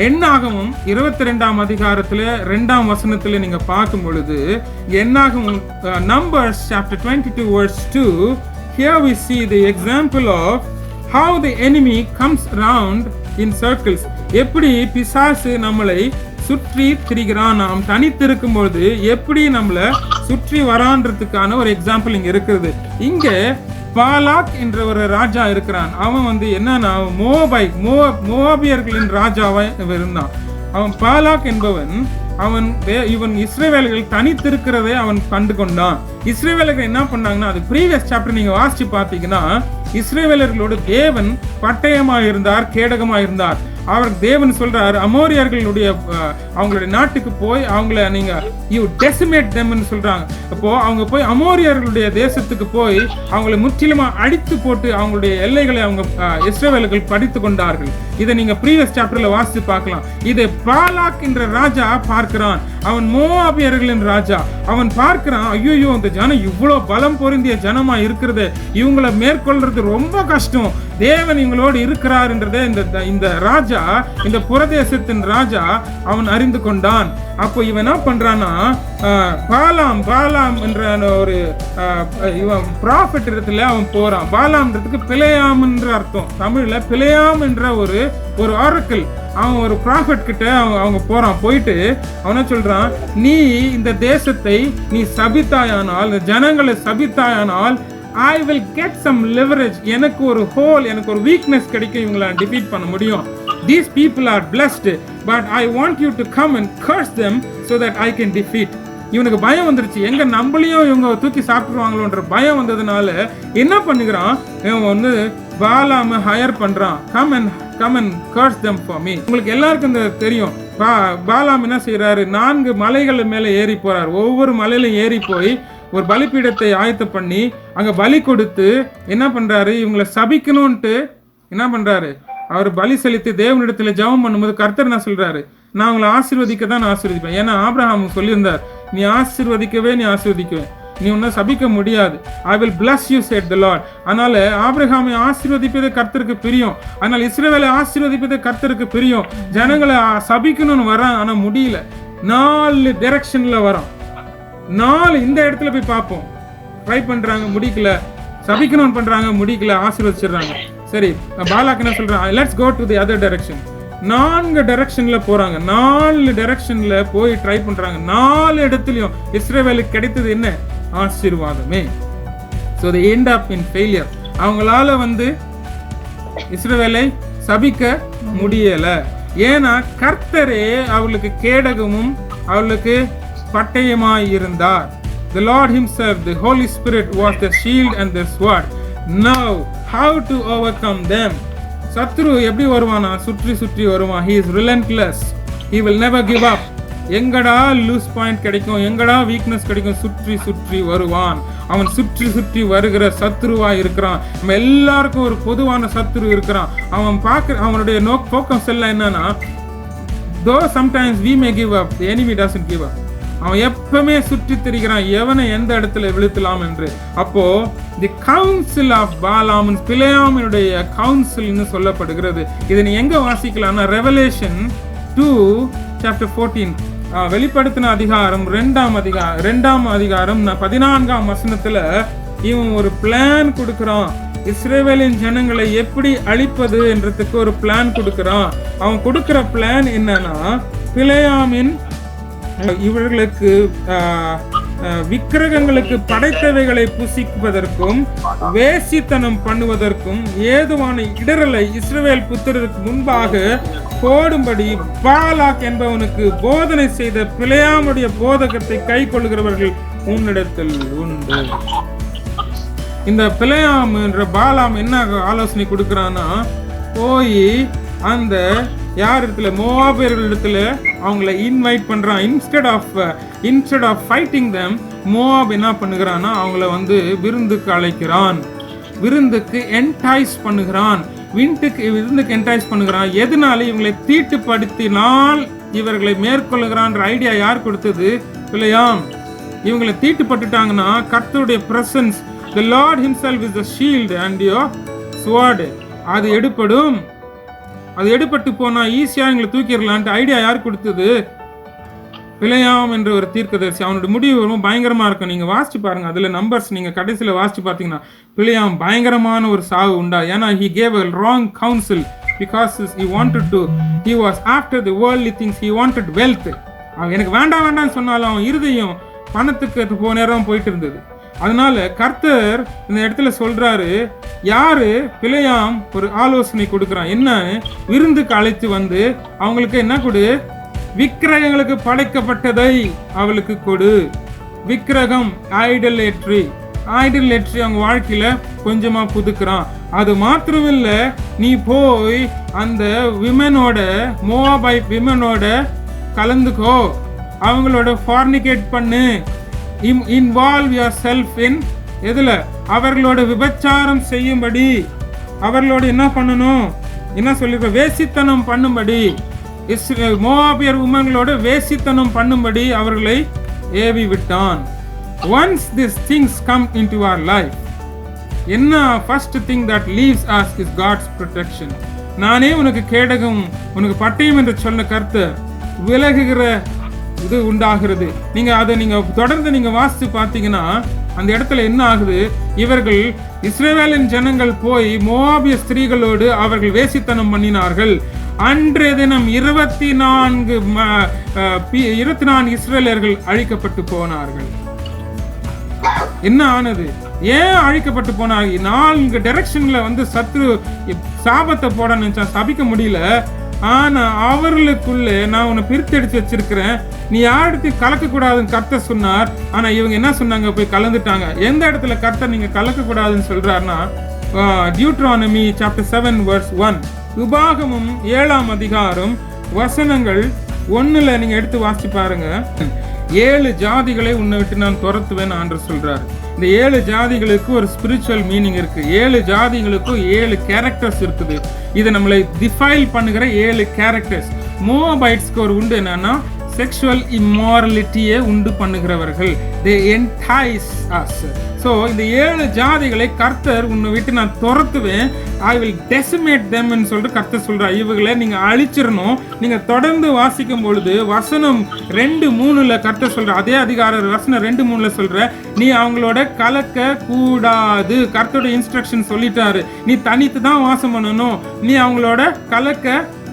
என்னாகமும் 22ஆம் அதிகாரத்துல 2ஆம் வசனத்துல நீங்க பார்க்கும் பொழுது என்னாகமும் Numbers chapter 22 verse 2, here we see the example of how the enemy comes around in circles. எப்படி பிசாசு நம்மளை சுற்றி திரிகிறான், நாம் தனித்திருக்கும் பொழுது எப்படி நம்மளை சுற்றி வரான்றதுக்கான ஒரு எக்ஸாம்பிள் இங்க இருக்குது. இங்க பாலாக் என்ற ஒரு ராஜா இருக்கிறான். அவன் என்னன்னா மோவாபியர்களின் ராஜாவை இருந்தான். அவன் பாலாக் என்பவன் இவன் இஸ்ரவேலர்கள் தனித்திருக்கிறதை அவன் கண்டு கொண்டான். இஸ்ரவேலர்கள் என்ன பண்ணாங்கன்னா, அது ப்ரீவியஸ் சாப்டர் நீங்க வாசிச்சு பார்த்தீங்கன்னா, இஸ்ரவேலர்களோடு தேவன் பட்டயமாக இருந்தார், கேடகமாக இருந்தார். அவர் தேவன் சொல்றார், அமோரியர்களுடைய அவங்களுடைய நாட்டுக்கு போய் அவங்கள நீங்க யூ டெசிமேட் தெம்னு சொல்றாங்க. அப்போ அவங்க போய் அமோரியர்களுடைய தேசத்துக்கு போய் அவங்களை முற்றிலுமா அடித்து போட்டு அவங்களுடைய எல்லைகளை அவங்க இஸ்ரவேலர்கள் படித்து கொண்டார்கள். இதை நீங்க ப்ரீவியஸ் சாப்டர்ல வாசித்து பார்க்கலாம். இதை பாலாக் என்ற ராஜா பார்க்கிறான். அவன் மோவாபியர்களின் ராஜா. அவன் பார்க்கிறான், ஐயோ இந்த ஜனம் இவ்வளவு பலம் பொருந்திய ஜனமா இருக்கிறது, இவங்களை மேற்கொள்றது ரொம்ப கஷ்டம், தேவன் இவங்களோடு இருக்கிறார் என்றதை இந்த ராஜா, இந்த புரதேசத்தின் ராஜா அவன் அறிந்து கொண்டான். அப்போ இவன் என்ன பண்றான்னா, பாலாம் என்ற ஒரு இவன் ப்ராஃபெட் இடத்துல அவன் போறான். பாலாம்ன்றதுக்கு பிழையாம் என்ற அர்த்தம். தமிழ்ல பிழையாம் என்ற ஒரு ஆரக்கிள். அவன் ஒரு ப்ராஃபெட் கிட்ட அவங்க போறான். போயிட்டு அவனை சொல்றான், நீ இந்த தேசத்தை நீ சபித்தாயானால், இந்த ஜனங்களை சபித்தாயானால், I will get some leverage. எனக்கு ஒரு ஹோல், எனக்கு ஒரு வீக்னஸ் கிடைக்கும், இவங்களை டிஃபீட் பண்ண முடியும். These people are blessed, but I want you to come and curse them so that I can defeat. இவனுக்கு பயம் வந்துருச்சு, எங்க நம்மளையும் இவங்க தூக்கி சாப்பிடுவாங்களோன்ற பயம் வந்ததுனால என்ன பண்ணுகிறான், இவன் பாலாம ஹையர் பண்றான். come and curse them for me. உங்களுக்கு எல்லாருக்கும் தெரியும், பாலாம் என்ன செய்யறாரு, 4 மலைகள் மேல ஏறி போறாரு. ஒவ்வொரு மலையிலும் ஏறி போய் ஒரு பலிபீடத்தை ஆயத்த பண்ணி அங்க பலி கொடுத்து என்ன பண்றாரு, இவங்களை சபிக்கணும்ட்டு என்ன பண்றாரு, அவர் பலி செலுத்தி தேவனிடத்துல ஜெபம் பண்ணும்போது கர்த்தர் என்ன சொல்றாரு, நான் உங்களை ஆசீர்வதிக்க தான் நான் ஆசீர்வதிப்பேன். ஏன்னா ஆபிரகாம் சொல்லியிருந்தார், நீ ஆசீர்வதிக்கவே நீ உன்னை சபிக்க முடியாது. I will bless you said the Lord. அதனால ஆபிரகாமை ஆசீர்வதிப்பது கர்த்தருக்கு பிரியம். அதனால இஸ்ரவேலை ஆசீர்வதிப்பது கர்த்தருக்கு பிரியம். ஜனங்களை சபிக்கணும்னு வரான், ஆனா முடியல. 4 டைரக்ஷன்ல வரோம். 4 இந்த இடத்துல போய் பார்ப்போம், ட்ரை பண்றாங்க, முடிக்கல. சபிக்கணும்னு பண்றாங்க, முடிக்கல, ஆசீர்வதிச்சிடுறாங்க. சரி, பாலாக் என்ன சொல்றான், let's go to the other direction. 4 டைரக்ஷன்ல போறாங்க. 4 டைரக்ஷன்ல போய் ட்ரை பண்றாங்க. 4 இடத்துலயும் இஸ்ரவேலுக்கு கிடைத்தது என்ன, ஆசீர்வாதமே. So they end up in failure. அவங்களால இஸ்ரவேலை சபிக்க முடியல. ஏன்னா கர்த்தரே அவளுக்கு கேடகமும் அவளுக்கு பட்டயமாய் இருந்தார். The Lord himself, the Holy Spirit was the shield and the sword. Now how to overcome them? சத்ரு எப்படி வருவானா, சுற்றி வருவான். He is relentless. He will never give up. எங்கடா லூஸ் பாயிண்ட் கிடைக்கும், எங்கடா வீக்னஸ் கிடைக்கும், சுற்றி வருவான். அவன் சுற்றி வருகிற சத்ருவா இருக்கிறான். நம்ம எல்லாருக்கும் ஒரு பொதுவான சத்ரு இருக்கிறான். அவனுடைய நோக்கம் எல்லாம் என்னன்னா, though sometimes we may give up, the enemy doesn't give up. அவன் எப்பவுமே சுற்றி திரிகிறான், எவனை எந்த இடத்துல விழுத்தலாம் என்று. அப்போ தி கவுன்சில் ஆஃப் பாலாம், பிலேயாமினுடைய கவுன்சில்னு சொல்லப்படுகிறது. இதை நீ எங்க வாசிக்கலாம்னா, ரெவலேஷன் 2:14, வெளிப்படுத்தின அதிகாரம் 2ஆம் அதிகாரம் 14ஆம் வசனத்துல இவன் ஒரு பிளான் கொடுக்கிறான். இஸ்ரவேலின் ஜனங்களை எப்படி அழிப்பது என்றதுக்கு ஒரு பிளான் கொடுக்கிறான். அவன் கொடுக்கிற பிளான் என்னன்னா, பிலேயாமின் இவர்களுக்கு விக்கிரகங்களுக்கு படைத்தவைகளை புசிப்பதற்கும் வேசித்தனம் பண்ணுவதற்கும் ஏதுவான இடரலை இஸ்ரவேல் புத்திரருக்கு முன்பாக போடும்படி பாலாக் என்பவனுக்கு போதனை செய்த பிலேயாமுடைய போதகத்தை கை கொள்கிறவர்கள் உன்னிடத்தில் உண்டு. இந்த பிலேயாம் என்ற பாலாம் என்ன ஆலோசனை கொடுக்கிறான்னா, போய் அந்த யார் இடத்துல, மோவாபியர்கள் இடத்துல அவங்கள இன்வைட் பண்றான். Instead of fighting them, Moab என்ன பண்ணுகிறான்னா, அவங்கள விருந்துக்கு அழைக்கிறான், விருந்துக்கு என்டைஸ் பண்ணுகிறான். விருந்துக்கு என்டைஸ் பண்ணுகிறான். எதனால? இவங்களை தீட்டுப்படுத்தினால் இவர்களை மேற்கொள்ளுகிறான்ற ஐடியா யார் கொடுத்தது? பிலேயாம். இவங்களை தீட்டுப்பட்டுட்டாங்கன்னா கர்த்தருடைய presence, the Lord himself is the shield and your sword, அது எடுப்படும். அது எடுப்பட்டு போனா ஈஸியா எங்களை தூக்கிடலான்ட்டு ஐடியா யார் கொடுத்தது? பிலேயாம் என்ற ஒரு தீர்க்கதரிசி. அவனுடைய முடிவு ரொம்ப பயங்கரமா இருக்கும். நீங்க வாசிச்சு பாருங்க, அதுல நம்பர்ஸ் நீங்க கடைசியில வாசிச்சு பார்த்தீங்கன்னா பிலேயாம் பயங்கரமான ஒரு சாவு உண்டா. ஏன்னா he gave a wrong counsel because he was after the worldly things, he wanted wealth. அவன் எனக்கு வேண்டாம் வேண்டாம்னு சொன்னாலும் அவன் இருதயம் பணத்துக்கு நேரம் போயிட்டு இருந்தது. அதனால கர்த்தர் இந்த இடத்துல சொல்றாரு, யாரு? பிலேயாம் ஒரு ஆலோசனை கொடுக்குறான். என்ன? விருந்துக்கு அழைத்து வந்து அவங்களுக்கு என்ன கொடு? விக்கிரகங்களுக்கு படைக்கப்பட்டதை அவளுக்கு கொடு. விக்கிரகம், ஐடலேட்ரி அவங்க வாழ்க்கையில கொஞ்சமா புதுக்குறான். அது மாத்திரமில்ல, நீ போய் அந்த விமனோட, மோவாபைட் விமனோட கலந்துக்கோ, அவங்களோட ஃபார்னிகேட் பண்ணு, இன்வால்வ் யுவர் செல்ஃப் இன் எதுல? அவர்களோட விபச்சாரம் செய்யும்படி, அவர்களோட என்ன பண்ணணும்? என்ன சொல்லிருக்க? வேசித்தனம் பண்ணும்படி, மோவாபியர் உமங்களோட வேசித்தனம் பண்ணும்படி அவர்களை ஏவி விட்டான். Once these things come into our life, என்ன first thing that leaves us is God's protection. நானே உனக்கு கேடகம், உனக்கு பட்டயம் என்று சொன்ன கர்த்தர் விலகுகிற இது உண்டாகிறது. நீங்க தொடர்ந்து நீங்க வாசித்து பார்த்தீங்கன்னா அந்த இடத்துல என்ன ஆகுது? இவர்கள் இஸ்ரவேலின் ஜனங்கள் போய் மோவாபிய ஸ்திரீகளோடு அவர்கள் வேசித்தனம் பண்ணினார்கள். அன்றைய தினம் 24 இஸ்ரவேலர்கள் அழிக்கப்பட்டு போனார்கள். என்ன ஆனது? ஏன் அழிக்கப்பட்டு போனாங்க? 4 டைரக்ஷன்ல சத்ரு சாபத்தை போட நினைச்சா சபிக்க முடியல. ஆனா அவர்களுக்குள்ளே நான் உன்னை பிரித்தெடுத்து வச்சிருக்கிறேன், நீ யாரிடத்தையும் கலக்க கூடாதுன்னு கர்த்தர் சொன்னார். ஆனா இவங்க என்ன சொன்னாங்க? போய் கலந்துட்டாங்க. எந்த இடத்துல கர்த்தர் நீங்க கலக்க கூடாதுன்னு சொல்றாருன்னா, டியூட்ரானமி சாப்டர் 7 verse 1, உபாகமும் 7ஆம் அதிகாரம் வசனங்கள் 1ல நீங்க எடுத்து வாசிச்சு பாருங்க. 7 ஜாதிகளை உன்னை விட்டு நான் துரத்துவேன் என்று சொல்றாரு. இந்த 7 ஜாதிகளுக்கு ஒரு ஸ்பிரிச்சுவல் மீனிங் இருக்கு. 7 ஜாதிகளுக்கும் 7 கேரக்டர்ஸ் இருக்குது. இது நம்மளை டிஃபைல் பண்ணுகிற 7 கேரக்டர்ஸ். மோவாபைட்ஸ்க்கு ஒரு உண்டு, என்னன்னா செக்ஷுவல் இம்மாரலிட்டியை உண்டு பண்ணுகிறவர்கள். they entice us. ஸோ இந்த 7 ஜாதிகளை கர்த்தர் உன்னை விட்டு நான் துரத்துவேன், ஐ வில் டெசிமேட் தெம்னு சொல்லிட்டு கர்த்தர் சொல்றார். இவங்களை நீங்க அழிச்சிடணும். நீங்க தொடர்ந்து வாசிக்கும் பொழுது வசனம் 2:3 கர்த்தர் சொல்ற, அதே அதிகார வசனம் 2:3 சொல்ற, நீ அவங்களோட கலக்க கூடாது. கர்த்தரோட இன்ஸ்ட்ரக்ஷன் சொல்லிட்டாரு, நீ தனித்து தான் வாசம் பண்ணணும், நீ அவங்களோட கலக்க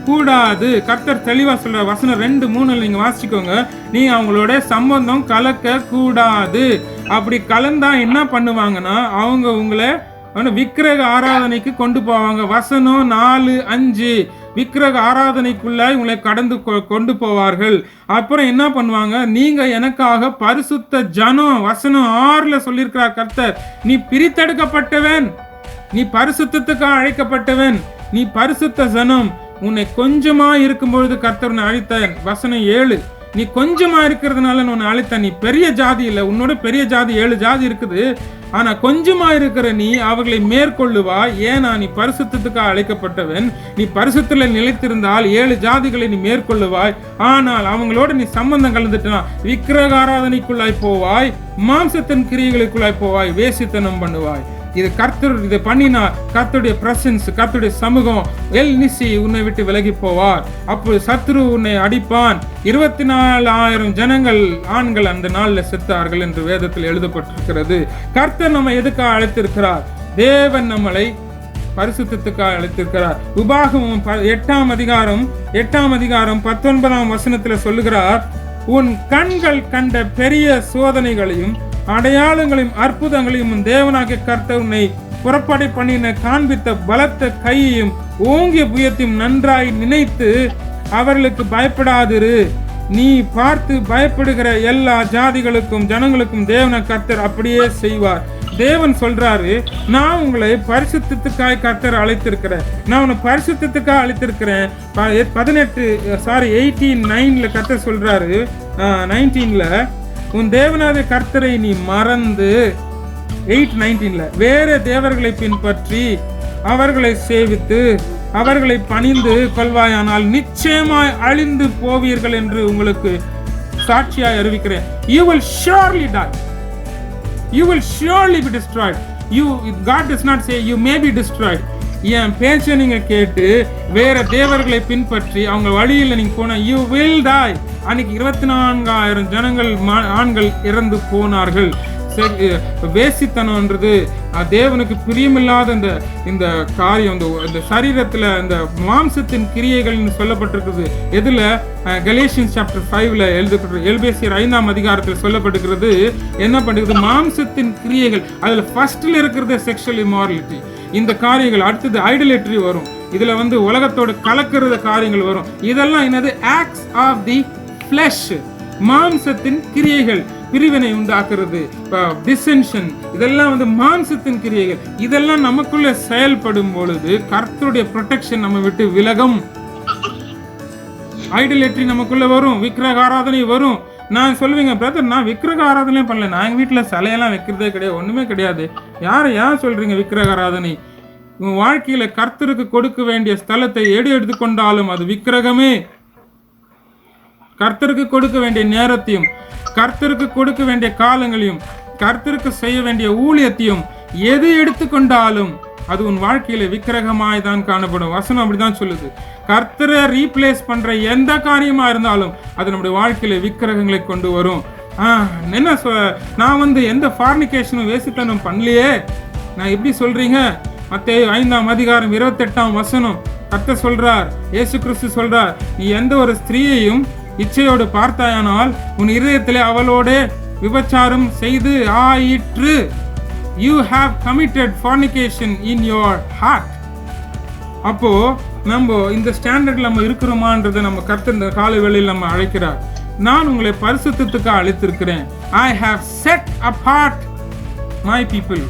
கூடாது. கர்த்தர் தெளிவா சொல்ற. வசனம் 2:3 நீங்க வாசிக்கோங்க. நீ அவங்களோட சம்பந்தம் கலக்க கூடாது. அப்படி கலந்தா என்ன பண்ணுவாங்கன்னா அவங்க உங்களை விக்கிரக ஆராதனைக்கு கொண்டு போவாங்க. வசனம் 4:5 விக்கிரக ஆராதனைக்குள்ள உங்களை கடந்து கொண்டு போவார்கள். அப்புறம் என்ன பண்ணுவாங்க? நீங்க எனக்காக பரிசுத்த ஜனம், வசனம் 6ல சொல்லியிருக்கிறார் கர்த்தர், நீ பிரித்தெடுக்கப்பட்டவன், நீ பரிசுத்தத்துக்காக அழைக்கப்பட்டவன், நீ பரிசுத்த ஜனம். உன்னை கொஞ்சமா இருக்கும் பொழுது கர்த்தர் உன்னை அழைத்தார். வசனம் 7, நீ கொஞ்சமா இருக்கிறதுனால உன்னை அழைத்த. நீ பெரிய ஜாதி இல்லை, உன்னோட பெரிய ஜாதி 7 ஜாதி இருக்குது. ஆனா கொஞ்சமா இருக்கிற நீ அவர்களை மேற்கொள்ளுவா. ஏன்னா நீ பரிசுத்தத்துக்காக அழைக்கப்பட்டவன். நீ பரிசுத்துல நிலைத்திருந்தால் 7 ஜாதிகளை நீ மேற்கொள்ளுவாய். ஆனால் அவங்களோட நீ சம்பந்தம் கலந்துட்டா விக்கிரக ஆராதனைக்குள்ளாய் போவாய், மாம்சத்தின் கிரியைகளுக்குள்ளாய் போவாய், வேசித்தனம் பண்ணுவாய். இது கர்த்தர் இதை பண்ணினா கர்த்தருடைய பிரசன்ஸ், கர்த்தருடைய சமூகம் எல் நிசி உன்னை விட்டு விலகி போவார். அப்போது சத்ரு உன்னை அடிப்பான். 24,000 ஜனங்கள் ஆண்கள் அந்த நாளில் செத்தார்கள் என்று வேதத்தில் எழுதப்பட்டிருக்கிறது. கர்த்தர் நம்ம எதுக்காக அழைத்திருக்கிறார்? தேவன் நம்மளை பரிசுத்தத்துக்காக அழைத்திருக்கிறார். உபாகமும் 8ஆம் அதிகாரம் 19ஆம் வசனத்துல சொல்லுகிறார், உன் கண்கள் கண்ட பெரிய சோதனைகளையும் அடையாளங்களையும் அற்புதங்களையும் தேவனாகிய கர்த்தர் உன்னை புறப்படை பண்ணின காண்பித்த பலத்த கையையும் ஓங்கிய புயத்தையும் நன்றாய் நினைத்து அவர்களுக்கு பயப்படாதிரு. நீ பார்த்து பயப்படுகிற எல்லா ஜாதிகளுக்கும் ஜனங்களுக்கும் தேவன கர்த்தர் அப்படியே செய்வார். தேவன் சொல்றாரு, நான் உங்களை பரிசுத்தத்துக்காய் கர்த்தர் அழைத்திருக்கிறேன், நான் உன்னை பரிசுத்தத்துக்காக அழைத்திருக்கிறேன். 18:9 கர்த்தர் சொல்றாரு, 19ல உன் தேவனாகிய கர்த்தரை நீ மறந்து, 8:19 வேற தேவர்களை பின்பற்றி அவர்களை சேவித்து அவர்களை பணிந்து கொள்வாயானால் நிச்சயமாய் அழிந்து போவீர்கள் என்று உங்களுக்கு சாட்சியாய் அறிவிக்கிறேன். You will surely die. You will surely be destroyed. God does not say you may be destroyed. என் பேச்சை நீங்க கேட்டு வேற தேவர்களை பின்பற்றி அவங்க வழியில் நீங்க போன you will die. அன்னைக்கு 24,000 ஜனங்கள் ஆண்கள் இறந்து போனார்கள். வேசித்தனம்ன்றது தேவனுக்கு பிரியமில்லாத இந்த காரியம், இந்த சரீரத்துல இந்த மாம்சத்தின் கிரியைகள் சொல்லப்பட்டிருக்கிறது. எதுல? கலேஷியன்ஸ் சாப்டர் 5ல எழுதப்பட்டிருக்கு. எபேசியர் 5ஆம் அதிகாரத்தில் சொல்லப்பட்டிருக்கிறது. என்ன பண்ணுறது? மாம்சத்தின் கிரியைகள். அதுல ஃபர்ஸ்ட்ல இருக்கிறது செக்ஷுவல் இம்மாரலிட்டி. இந்த காரியங்கள் அடுத்தது ஐடலேட்ரி வரும். இதுல உலகத்தோட கலக்கிறது காரியங்கள் வரும். இதெல்லாம் என்னது? ஆக்ட்ஸ் ஆஃப் தி ஃப்ளஷ், மாம்சத்தின் கிரியைகள், பிரிவினை உண்டாக்குறது, டிசென்ஷன், இதெல்லாம் மாம்சத்தின் கிரியைகள். இதெல்லாம் நமக்குள்ள செயல்படும் பொழுது கர்த்தருடைய ப்ரொடெக்ஷன் நம்ம விட்டு விலகும். ஐடலேட்ரி நமக்குள்ள வரும், விக்கிரக ஆராதனை வரும். நான் சொல்லுவீங்க, பிரதர் நான் விக்கிரக ஆராதனை பண்ணல, நான் எங்கள் வீட்டில் சிலையெல்லாம் வைக்கிறதே கிடையாது, ஒன்றுமே கிடையாது. யார் சொல்கிறீங்க விக்கிரக ஆராதனை? உன் வாழ்க்கையில் கர்த்தருக்கு கொடுக்க வேண்டிய ஸ்தலத்தை எடுத்துக்கொண்டாலும் அது விக்கிரகமே. கர்த்தருக்கு கொடுக்க வேண்டிய நேரத்தையும், கர்த்தருக்கு கொடுக்க வேண்டிய காலங்களையும், கர்த்தருக்கு செய்ய வேண்டிய ஊழியத்தையும் எது எடுத்துக்கொண்டாலும் அது உன் வாழ்க்கையில விக்கிரகமாய் தான் காணப்படும். வசனம் அப்படிதான் சொல்லுது. கர்த்தரை ரீப்ளேஸ் பண்ற எந்த காரியமா இருந்தாலும் அது நம்முடைய வாழ்க்கையில விக்கிரகங்களை கொண்டு வரும். என்ன நான் எந்த ஃபார்னிகேஷனும் வேசித்தனம் பண்ணலையே, நான் எப்படி சொல்றீங்க? மத்தேயு 5ஆம் அதிகாரம் 28ஆம் வசனம் கர்த்தர் சொல்றார், இயேசு கிறிஸ்து சொல்றார், நீ எந்த ஒரு ஸ்திரீயையும் இச்சையோடு பார்த்தாயானால் உன் இருதயத்திலே அவளோட விபச்சாரம் செய்து ஆயிற்று. You have committed fornication in your heart. அப்போ நம்ம இந்த ஸ்டாண்டர்ட்ல நம்ம இருக்கிறோமான்றதை நம்ம கர்த்தர் இந்த கால வேளையில் நம்ம அழைக்கிறார். நான் உங்களை பரிசுத்தத்துக்கு அழைத்திருக்கிறேன். I have set apart my people.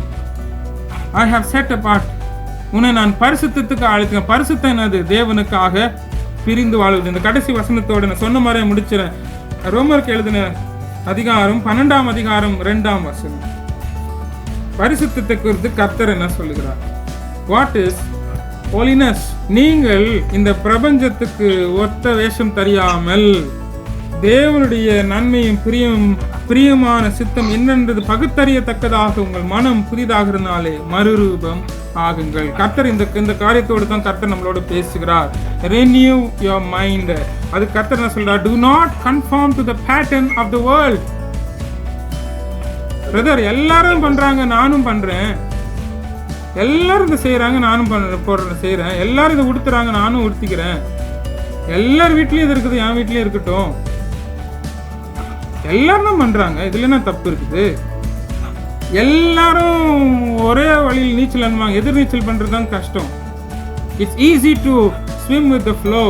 I have set apart. உன்னை நான் பரிசுத்தத்துக்கு அழைத்தேன். பரிசுத்தம் என்னது? தேவனுக்காக பிரிந்து வாழ்வது. இந்த கடைசி வசனத்தோட நான் சொன்ன மாதிரியே முடிச்சிடறேன். ரோமருக்கு எழுதின அதிகாரம் 12ஆம் அதிகாரம் 2ஆம் வசனம். பரிசுத்தத்தை குறித்து கர்த்தர் என்ன சொல்லுகிறார்? What is holiness? நீங்கள் இந்த பிரபஞ்சத்துக்கு ஒத்த வேஷம் தெரியாமல் தேவனுடைய நன்மையும் பிரியமான சித்தம் என்னென்றது பகுத்தறியத்தக்கதாக உங்கள் மனம் புதிதாகிறதுனாலே மறுரூபம் ஆகுங்கள். கர்த்தர் இந்த காரியத்தோடு தான் கர்த்தர் நம்மளோட பேசுகிறார். Renew your mind. அது கர்த்தர் என்ன சொல்றார்? Do not conform to the pattern of the world. Brother எல்லாரும் பண்றாங்க, நானும் பண்றேன். எல்லாரும் இதை செய்யறாங்க, நானும் செய்யறேன். எல்லாரும் இதை உடுத்துறாங்க, நானும் உடுத்திக்கிறேன். எல்லார் வீட்லயும் இது இருக்குது, என் வீட்லயும் இருக்கட்டும். எல்லாரும் பண்றாங்க, இதுல என்ன தப்பு இருக்குது? எல்லாரும் ஒரே வழியில் நீச்சல் அனுப்புவாங்க. எதிர் நீச்சல் பண்றதுதான் கஷ்டம். It's easy to swim with the flow,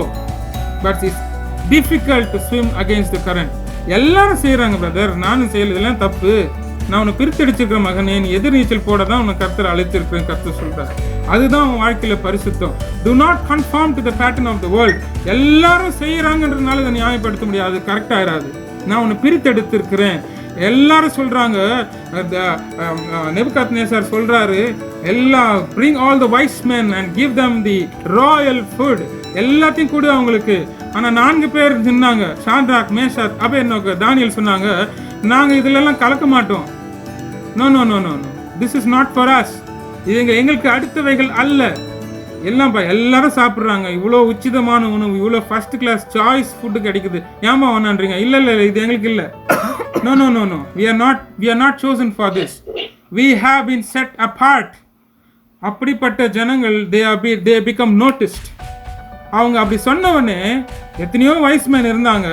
but it's difficult to swim against the current. எல்லாரும் செய்யறாங்க பிரதர், நானும் செய்யல, இதெல்லாம் தப்பு. நான் உன்னை பிரித்தடிச்சிருக்கிற மகனே, நீ எதிர் நீச்சல் போட தான் உன்னை கர்த்தர் அழைத்திருக்கிறேன். கர்த்தர் சொல்றார், அதுதான் உன் வாழ்க்கையில பரிசுத்தம். Do not conform to the pattern of the world. எல்லாரும் செய்யறாங்கன்றதுனால இதை நியாயப்படுத்த முடியாது, கரெக்ட் ஆயிராது. நான் உன்னை பிரித்தெடுத்திருக்கிறேன். எல்லாரும் சொல்றாங்க, நேபுகாத்நேசர் சொல்றாரு, bring all the wise men and give them the royal food. எல்லாத்தையும் கூட அவங்களுக்கு. ஆனா 4 பேர் சொன்னாங்க, ஷாத்ராக், மேஷாக், அபேத்நேகோ, தானியேல் சொன்னாங்க, நாங்க இதுல எல்லாம் கலக்க மாட்டோம். No no no no no, this is not for us. இது எங்களுக்கு அடுத்தவைகள் அல்ல. எல்லாரும் சாப்பிட்றாங்க, இவ்வளோ உச்சிதமான உணவு, இவ்வளோ ஃபர்ஸ்ட் கிளாஸ் சாய்ஸ் ஃபுட்டு கிடைக்குது, ஏமா வேணான்றீங்க? இல்லை இது எங்களுக்கு இல்லை. No no no no, we are not chosen for this. We have been set apart. அப்படிப்பட்ட ஜனங்கள் they become noticed. அவங்க அப்படி சொன்னவனே எத்தனையோ வைஸ்மேன் இருந்தாங்க,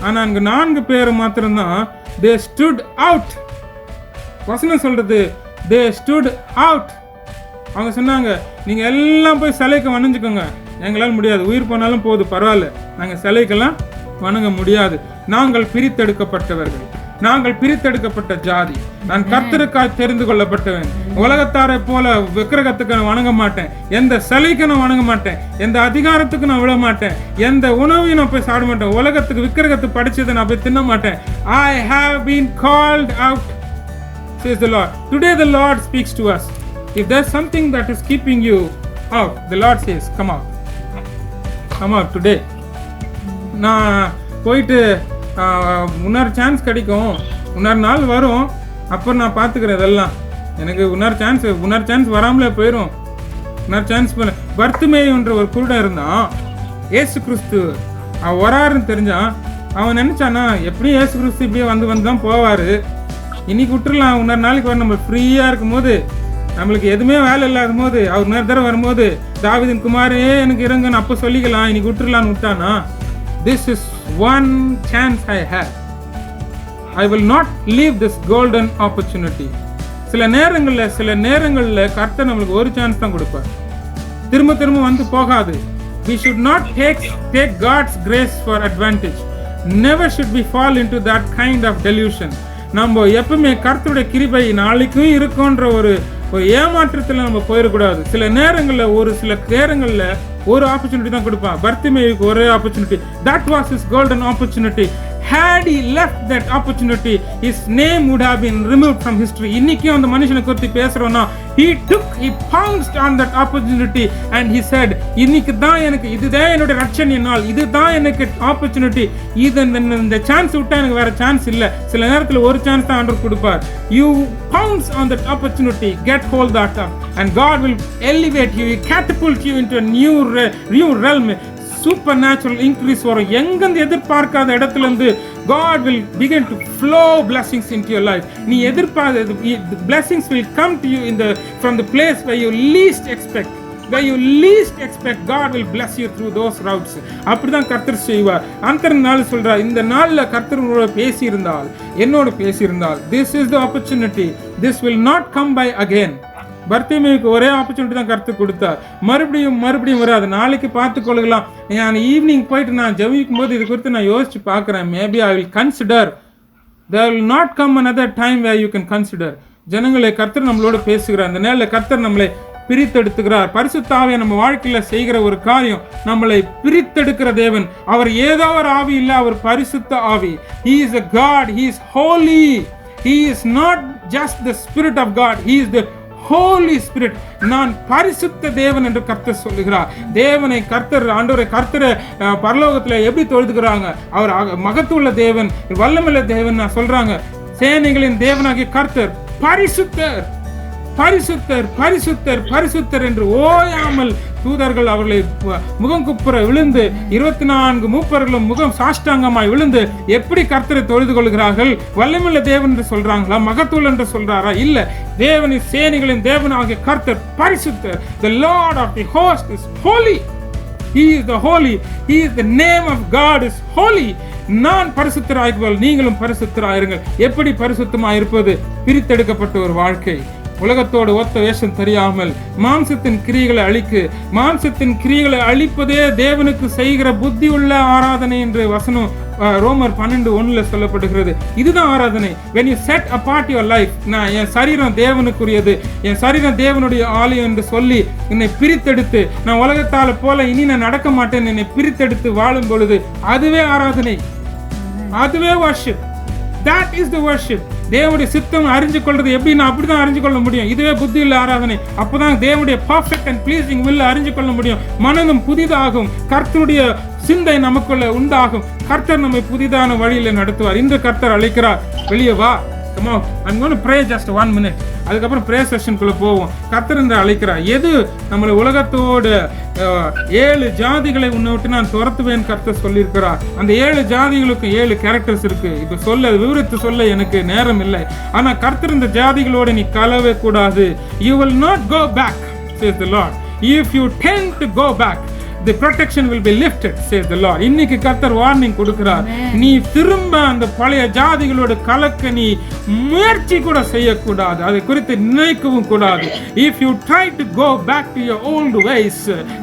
ஆனால் அங்கே 4 பேர் மாத்திரம்தான் they stood out. வசனம் சொல்றது they stood out. அவங்க சொன்னாங்க, நீங்க எல்லாம் போய் சிலைக்கு வணஞ்சுக்கோங்க, எங்களால் முடியாது, உயிர் போனாலும் போது பரவாயில்ல, நாங்க சிலைக்கெல்லாம் வணங்க முடியாது. நாங்கள் பிரித்தெடுக்கப்பட்டவர்கள், நாங்கள் பிரித்தெடுக்கப்பட்ட ஜாதி, நான் கர்த்தருக்காய் தெரிந்து கொள்ளப்பட்டவன். உலகத்தாரை போல விக்கிரகத்துக்கு நான் வணங்க மாட்டேன், எந்த சிலைக்கு நான் வணங்க மாட்டேன், எந்த அதிகாரத்துக்கு நான் விட மாட்டேன், எந்த உணவையும் நான் போய் சாப்பிட மாட்டேன், உலகத்துக்கு விக்கிரகத்தை படிச்சதை நான் போய் தின்ன மாட்டேன். I have been called out, says the Lord. Today the Lord speaks to us. If there's something that is keeping you out. The Lord says, come out. Come out today. நான் போயிட்டு இன்னொரு சான்ஸ் கிடைக்கும், இன்னொரு நாள் வரும், அப்போ நான் பார்த்துக்கிறேன் இதெல்லாம். எனக்கு இன்னொரு சான்ஸ் வராமலே போயிடும். இன்னொரு சான்ஸ் பண்ண பர்த்திமேயுன்ற ஒரு குருடன் இருந்தான். ஏசு கிறிஸ்து அவன் வராருன்னு தெரிஞ்சான். அவன் நினச்சானா எப்படியும் ஏசு கிறிஸ்து இப்படியே வந்து தான் போவார், இன்னைக்கு விட்டுருலாம், இன்னொரு நாளைக்கு வர நம்ம ஃப்ரீயாக இருக்கும் போது, நம்மளுக்கு எதுவுமே வேலை இல்லாத போது, அவர் இன்னொரு தடவை வரும்போது தாவீதின் குமாரே எனக்கு இறங்குன்னு அப்போ சொல்லிக்கலாம், இன்னைக்கு விட்டுருலான்னு விட்டானா. This is one chance I have. I will not leave this golden opportunity. சில நேரங்களில் கர்த்தர் நம்மளுக்கு ஒரு சான்ஸ் தான் கொடுப்பார், திரும்ப வந்து போகாது. We should not take God's grace for advantage. Never should we fall into that kind of delusion. நம்ம எப்பவுமே கர்த்தருடைய கிருபை நாளைக்கும் இருக்குன்ற ஒரு ஏமாற்றத்தில் நம்ம போயிடக்கூடாது. சில நேரங்களில் ஒரு ஆப்பர்ச்சுனிட்டி தான் கொடுப்பான். பர்த்திமேயுக்கு ஒரே opportunity. That was his golden opportunity. Had he left that opportunity, his name would have been removed from history. இன்னைக்கும் அந்த மனுஷனை குறித்து பேசுறோம்னா, he pounced on that opportunity and he said, இன்னைக்கு தான் எனக்கு இதுதான் என்னோட ரட்சணை நாள், இதுதான் எனக்கு ஆப்பர்ச்சுனிட்டி, இந்த சான்ஸ் விட்டா எனக்கு வேற சான்ஸ் இல்லை. சில நேரத்தில் ஒரு சான்ஸ் தான் ஆண்டவர் கொடுப்பார். You pounce on that opportunity, get hold that up, and God will elevate you, catapult you into a new realm. Supernatural increase வரும். எங்கேருந்து எதிர்பார்க்காத இடத்துல இருந்து God will begin to flow blessings into your life. நீ எதிர்பார்க்காத blessings will come to you from the place where you least expect. God will bless you through those routes. அப்படிதான் கர்த்தர் செய்வார். அந்த நாள் சொல்றார், இந்த நாள்ல கர்த்தர் என்னோட பேசியிருந்தால் this is the opportunity, this will not come by again. பர்த்திமேயுக்கு ஒரே ஆப்பர்ச்சுனிட்டி தான் கர்த்தர் கொடுத்தார். மறுபடியும் வராது. நாளைக்கு பார்த்து கொள்ளலாம். நான் ஈவினிங் போயிட்டு நான் ஜெபிக்கும் போது இது குறித்து நான் யோசிச்சு பார்க்குறேன். Maybe I will consider. There will not come another time where you can consider. ஜனங்களை கர்த்தர் நம்மளோட பேசுகிறார். அந்த நேரில் கர்த்தர் நம்மளை பிரித்தெடுத்துக்கிறார். பரிசுத்த ஆவியை நம்ம வாழ்க்கையில் செய்கிற ஒரு காரியம், நம்மளை பிரித்தெடுக்கிற தேவன். அவர் ஏதோ ஒரு ஆவி இல்லை, அவர் பரிசுத்த ஆவி. He is a God, he is holy. He is not just the Spirit of God, he is the Holy Spirit. நான் பரிசுத்த தேவன் என்று கர்த்தர் சொல்லுகிறார். ஆண்டவரை கர்த்தரை பரலோகத்தில் எப்படி தொழுதுகிறாங்க? அவர் மகத்துவ தேவன், வல்லமையுள்ள தேவன் சொல்றாங்க. சேனைகளின் தேவனாகிய கர்த்தர் பரிசுத்தர், பரிசுத்தர், பரிசுத்தர், பரிசுத்தர் என்று ஓயாமல் தூதர்கள் அவர்களை முகம் குப்புற விழுந்து 24 மூப்பர்களும் முகம் சாஷ்டாங்கமாய் விழுந்து எப்படி கர்த்தரை தொழுது கொள்கிறார்கள்? வல்லமையுள்ள தேவன் என்று சொல்றாங்களா? மகத்துவம் என்று சொல்றாரா? இல்ல. தேவனின் சேனைகளின் தேவனாகிய கர்த்தர் பரிசுத்தர். The Lord of the host is holy. He is the holy. He is the name of God is holy. நான் பரிசுத்தராயிருப்பதால் நீங்களும் பரிசுத்தராயிருங்கள். எப்படி பரிசுத்தமாய் இருப்பது? பிரித்தெடுக்கப்பட்ட ஒரு வாழ்க்கை, உலகத்தோடு ஒத்த வேஷம் தெரியாமல் மாம்சத்தின் கிரியைகளை அழிப்பதே தேவனுக்கு செய்கிற புத்தி உள்ள ஆராதனை என்று வசனம் ரோமர் 12:1 சொல்லப்படுகிறது. இதுதான் ஆராதனை. when you set apart your life, நான் என் சரீரம் தேவனுக்குரியது, என் சரீரம் தேவனுடைய ஆலயம் என்று சொல்லி என்னை பிரித்தெடுத்து, நான் உலகத்தால போல இனி நான் நடக்க மாட்டேன், என்னை பிரித்தெடுத்து வாழும் பொழுது அதுவே ஆராதனை, அதுவே worship. That is the worship. தேவனுடைய சித்தம் அறிஞ்சு கொள்றது எப்படி? நான் அப்படிதான் அறிஞ்சு கொள்ள முடியும். இதுவே புத்தி உள்ள ஆராதனை. அப்பதான் தேவனுடைய பர்ஃபெக்ட் அண்ட் ப்ளீசிங் வில் அறிஞ்சு கொள்ள முடியும். மனதும் புதிதாகும், கர்த்தருடைய சிந்தை நமக்குள்ள உண்டாகும், கர்த்தர் நம்மை புதிதான வழியில நடத்துவார். இந்த கர்த்தர் அழைக்கிறார், வெளியே வா. Come on, I'm going to pray just 1 minute. அதுக்கப்புறம் ப்ரே செஷனுக்குள்ள போவோம். கர்த்தர் என்று அழைக்கிறார். எது நம்மளை உலகத்தோட 7 ஜாதிகளை உன்னை விட்டு நான் துரத்துவேன் கர்த்தர் சொல்லியிருக்கிறார். அந்த 7 ஜாதிகளுக்கு 7 கேரக்டர்ஸ் இருக்கு. இப்ப விவரித்து சொல்ல எனக்கு நேரம் இல்லை. ஆனா கர்த்தர் இந்த ஜாதிகளோட நீ கலவே கூடாது. You will not go back, says the Lord. If you tend to go back, the protection will be lifted, says the Lord. இன்னைக்கு கர்த்தர் வார்னிங் கொடுக்கிறார். நீ திரும்ப அந்த பழைய ஜாதிகளோட கலக்க நீ முயற்சி கூட செய்யக்கூடாது, அதை குறித்து நினைக்கவும் கூடாது. If you try to go back to your old ways,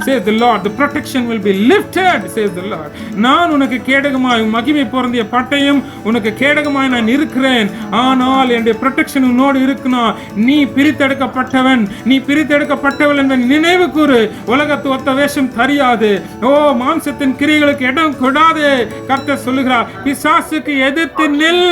says the Lord, the protection will be lifted, says the Lord. நான் உனக்கு கேடகமாய் மகிமை பொருந்திய பட்டயம் உனக்கு கேடகமாய் நான் இருக்கிறேன். ஆனால் என்னுடைய ப்ரொடெக்ஷன் உன்னோடு இருக்கணும். நீ பிரித்தெடுக்கப்பட்டவன், நீ பிரித்தெடுக்கப்பட்டவள் என்பதை நினைவு கூறு. உலகத்து ஒத்த வேஷம் தெரியாது. முடியாது. ஓ, மாம்சத்தின் கிரியைகளுக்கு இடம் கொடாதே. கர்த்தர் சொல்லுகிறார், பிசாசுக்கு எதிர்த்து நில்,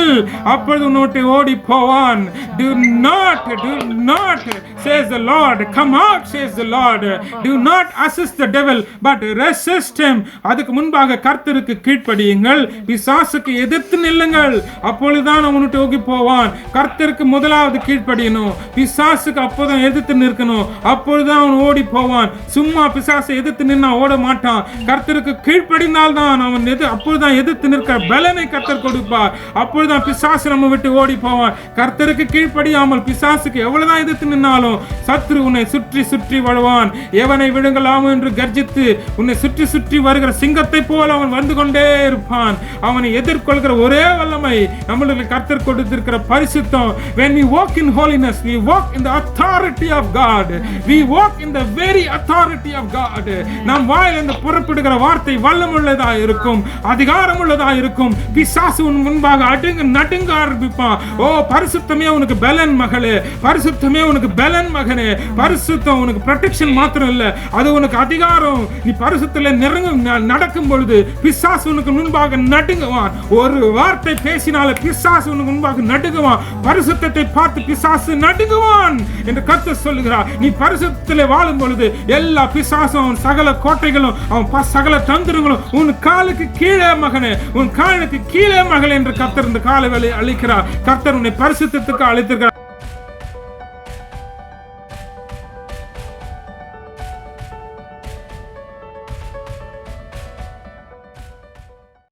அப்பொழுது உன்னை ஓடி போவான். Do not says the Lord, come out says the Lord. Do not assist the devil but resist him. அதுக்கு முன்பாக கர்த்தருக்கு கீழ்ப்படியுங்கள், பிசாசுக்கு எதிர்த்து நில்லுங்கள், அப்பொழுதுதான் அவன் ஓடி போவான். கர்த்தருக்கு முதலாவது கீழ்ப்படியணும், பிசாசுக்கு அப்போதான் எதிர்த்து நிற்கணும், அப்பொழுதுதான் அவன் ஓடி போவான். சும்மா பிசாசை எதிர்த்து நின்னா ஓட மாட்டான். கர்த்தருக்கு கீழ்ப்படிந்தால் தான் அவன் அப்பொழுதுதான் எதிர்த்து நிற்க பலனை கர்த்தர் கொடுப்பார். அப்பொழுதுதான் பிசாசு நம்ம விட்டு ஓடி போவான். கர்த்தருக்கு கீழ்ப்படியாமல் பிசாசுக்கு எவ்வளவுதான் எதிர்த்து நின்னாலும் சத்ரு உன்னை சுற்றி சுற்றி வருவான். எவனை விழுங்கலாம் என்று கர்ஜித்து உன்னை சுற்றி சுற்றி வருகிற சிங்கத்தை போல அவன் வந்து கொண்டே இருப்பான். அவனை எதிர்கொள்கிற ஒரே வல்லமை நம்மளுக்கு கர்த்தர் கொடுத்திருக்கிற பரிசுத்தம். When we walk in holiness, we walk in the authority of God. We walk in the very authority of God. நம் வாயிலிருந்து புறப்படுகிற வார்த்தை வல்லமுள்ளதா இருக்கும், அதிகாரம் உள்ளதா இருக்கும். பிசாசு உன் முன்பாக நடுங்க ஆரம்பிப்பான். ஓ, பரிசுத்தமே உனக்கு பலன் மகளே, பரிசுத்தமே உனக்கு பலன் மகனே. பரிசுத்தம் உனக்கு ப்ரொடெக்ஷன் மாத்திரம் இல்ல, அது உனக்கு அதிகாரம். நீ பரிசுத்தத்துல நடக்கும் பொழுது பிசாசு உனக்கு முன்பாக நடுங்குவான். ஒரு வார்த்தை பேசினால பிசாசு உனக்கு முன்பாக நடுங்குவான். பரிசுத்தத்தை பார்த்து பிசாசு நடுங்குவான் என்று கர்த்தர் சொல்லுகிறார். நீ பரிசுத்தத்திலே வாழும் பொழுது எல்லா பிசாசும், அவன் சகல கோட்டைகளும், அவன் சகல தந்திரங்களும் உன் காலுக்கு கீழே மகனே, உன் காலுக்கு கீழே மகளே என்று கர்த்தர் இந்த கால வேலை அளிக்கிறார். கர்த்தர் உன்னை பரிசுத்தத்துக்கு அழைத்திருக்கிறார்.